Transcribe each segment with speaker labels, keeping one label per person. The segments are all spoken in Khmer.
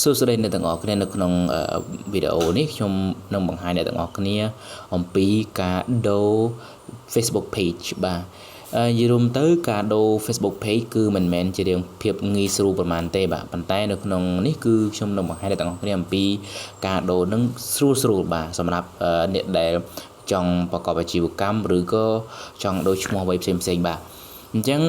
Speaker 1: សួស្តីអ្នកទាំងអស់គ្នានៅក្នុងវីដេអូនេះខ្ញុំនឹងបង្ហាញអ្នកទាំងអស់គ្នាអំពីការដូរ Facebook page បាទនិយាយរួមទៅការដូរ Facebook page គឺមិនមែនជារឿងភាពងាយស្រួលប៉ុន្មានទេបាទប៉ុន្តែនៅក្នុងនេះគឺខ្ញុំនឹងបង្ហាញអ្នកទាំងអស់គ្នាអំពីការដូរនឹងស្រួលបាទសម្រាប់អ្នកដែលចង់ប្រកបអាជីវកម្មឬក៏ចង់ដូរឈ្មោះអ្វីផ្សេងៗបាទអញ្ចឹង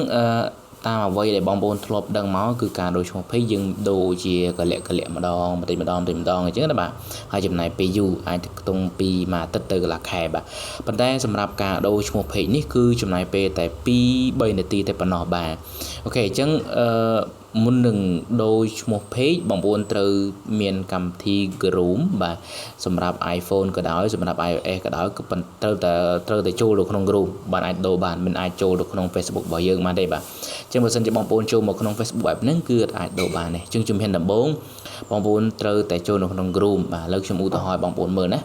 Speaker 1: តាមអ្វីដែលបងប្អូនធ្លាប់ដឹងមកគឺការដូរឈ្មោះ page យើងដូរជាកលៈម្ដងបន្តិចម្ដងអញ្ចឹងណាបាទហើយចំណាយពេលយូរអាចខ្ទង់ពីមួយអាទិត្យទៅកន្លះខែបាទប៉ុន្តែសម្រាប់ការដូរឈ្មោះ page នេះគឺចំណាយពេលតែ2-3នាទីតែប៉ុណ្ណោះបាទអូខេអញ្ចឹងមុននឹងដូរឈ្មោះ page បងប្អូនត្រូវមានកម្មវិធី Groom បាទសម្រាប់ iPhone ក៏ដោយសម្រាប់ iOS ក៏ដោយក៏ត្រូវតែចូលទៅក្នុង Groom បានអាចដូរបានមិនអាចចូលទៅក្នុង Facebook របស់យើងបានទេបាទអញ្ចឹងបើសិនជាបងប្អូនចូលមកក្នុង Facebook app ហ្នឹងគឺអាចដូរបានទេអញ្ចឹងជំហានដំបូងបងប្អូនត្រូវតែចូលនៅក្នុង Groom បាទឥឡូវខ្ញុំឧទាហរណ៍ឲ្យបងប្អូនមើលណា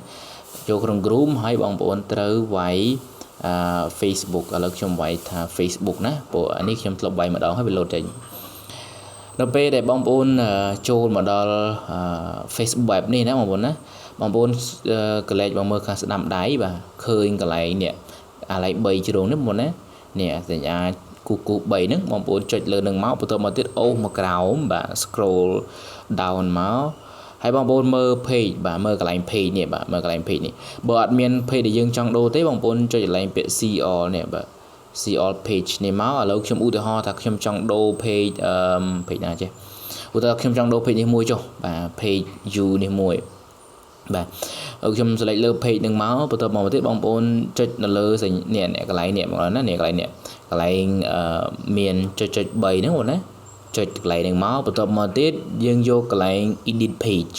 Speaker 1: ចូលក្នុង Groom ហើយបងប្អូនត្រូវវាយFacebook ឥឡូវខ្ញុំវាយថា Facebook ណាព្រោះអានេះខ្ញុំធ្លាប់វាយម្ដងហើយវាលោតចេញដល់ពេលដែលបងប្អូនចូលមកដល់ Facebook app នេះណាបងប្អូនណាបងប្អូនកលែកមកមើលខាងស្ដាំដៃបាទឃើញកន្លែងនេះអាឡៃ3ជ្រុងនេះបងប្អូនណានេះសញ្ញាគូ3ហ្នឹងបងប្អូនចុចលើនឹងមកបន្ទាប់មកទៀតអូសមកក្រោមបាទ scroll down មកហើយបងប្អូនមើល page បាទមើលកន្លែង page នេះបាទមើលកន្លែង page នេះបើអត់មាន page ដែលយើងចង់ដូរទេបងប្អូនចុចកន្លែងពាក្យ see all នេះបាទ see all page នេះមកឥឡូវខ្ញុំឧទាហរណ៍ថាខ្ញុំចង់ដូរ page page ណាចេះឧទាហរណ៍ខ្ញុំចង់ដូរ page នេះមួយចុះបាទ page you នេះមួយបាទខ្ញុំselectលើ page នឹងមកបន្ទាប់មកទៀតបងប្អូនចុចនៅលើនេះកន្លែងនេះបងប្អូនណានេះកន្លែងនេះកន្លែងមានចុច3ហ្នឹងបងណាចុចកន្លែងហ្នឹងមកបន្ទាប់មកទៀតយើងយកកន្លែង edit page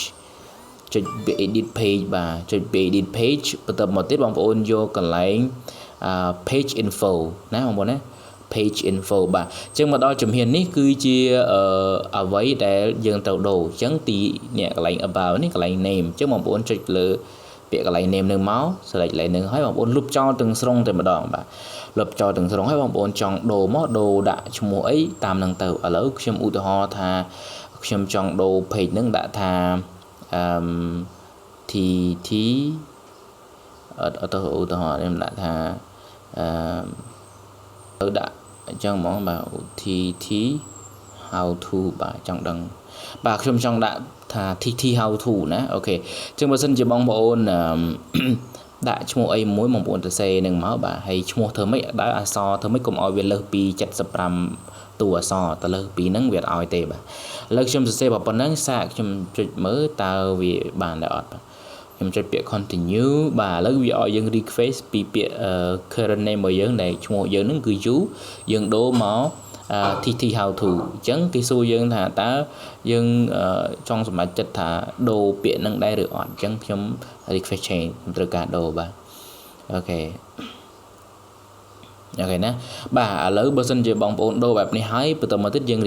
Speaker 1: ចុច edit page បាទចុច edit page បន្ទាប់មកទៀតបងប្អូនយកកន្លែងpage info ណាបងប្អូនណា page info បាទអញ្ចឹងមកដល់ជំហាននេះគឺជាអ្វីដែលយើងត្រូវដូរអញ្ចឹងទីនេះកន្លែង about នេះកន្លែង name អញ្ចឹងបងប្អូនចុចលើពាក្យកន្លែង name នឹងមក select កន្លែងនឹងហើយបងប្អូនលុបចោលទាំងស្រុងតែម្ដងបាទលុបចោលទាំងស្រុងហើយបងប្អូនចង់ដូរមកដូរដាក់ឈ្មោះអីតាមនឹងទៅឥឡូវខ្ញុំឧទាហរណ៍ថាខ្ញុំចង់ដូរ page នឹងដាក់ថាTT អត់ទៅឧទាហរណ៍ខ្ញុំដាក់ថាទៅដាក់អញ្ចឹងហ្មងបាទ TT how to បាទចង់ដឹងបាទខ្ញុំចង់ដាក់ថា TT how to ណាអូខេអញ្ចឹងបើសិនជាបងប្អូនដាក់ឈ្មោះអីមួយបងប្អូនទៅសេនឹងមកបាទហើយឈ្មោះធ្វើម៉េចដោយអក្សរធ្វើម៉េចកុំឲ្យវាលើសពី75តួអក្សរទៅលើសពីហ្នឹងវាអត់ឲ្យទេបាទឥឡូវខ្ញុំសរសេរប៉ុណ្ណឹងសាកខ្ញុំចុចមើលតើវាបានដែរអត់បាទខ្ញុំចុចពាក្យ continue បាទឥឡូវវាឲ្យយើង request ពីពាក្យ current name របស់យើងដែលឈ្មោះយើងហ្នឹងគឺ you យើងដូរមក TT how to អញ្ចឹងគេសួរយើងថាតើយើងចង់សម្រេចចិត្តថាដូរពាក្យហ្នឹងដែរឬអត់អញ្ចឹងខ្ញុំ request change ខ្ញុំត្រូវការដូរបាទអូខេណាបាទឥឡូវបើសិនជាបងប្អូនដូរបែបនេះហើយបន្តមកទៀតយើង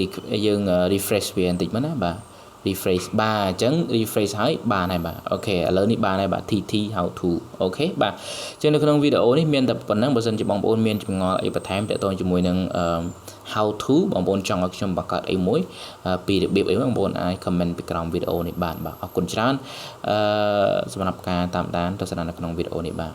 Speaker 1: refresh វាបន្តិចមកណាបាទ refresh បាទអញ្ចឹង refresh ហើយបានហើយបាទអូខេឥឡូវនេះបានហើយបាទ TT how to អូខេបាទអញ្ចឹងនៅក្នុងវីដេអូនេះមានតែប៉ុណ្្នឹងបើសិនជាបងប្អូនមានចម្ងល់អីបន្ថែមទាក់ទងជាមួយនឹងhow to បងប្អូនចង់ឲ្យខ្ញុំបង្កើតអីមួយពីរបៀបអីបងប្អូនអាច comment ពីក្រោមវីដេអូនេះបានបាទអរគុណច្រើនសម្រាប់ការតាមដានទស្សនានៅក្នុងវីដេអូនេះបាទ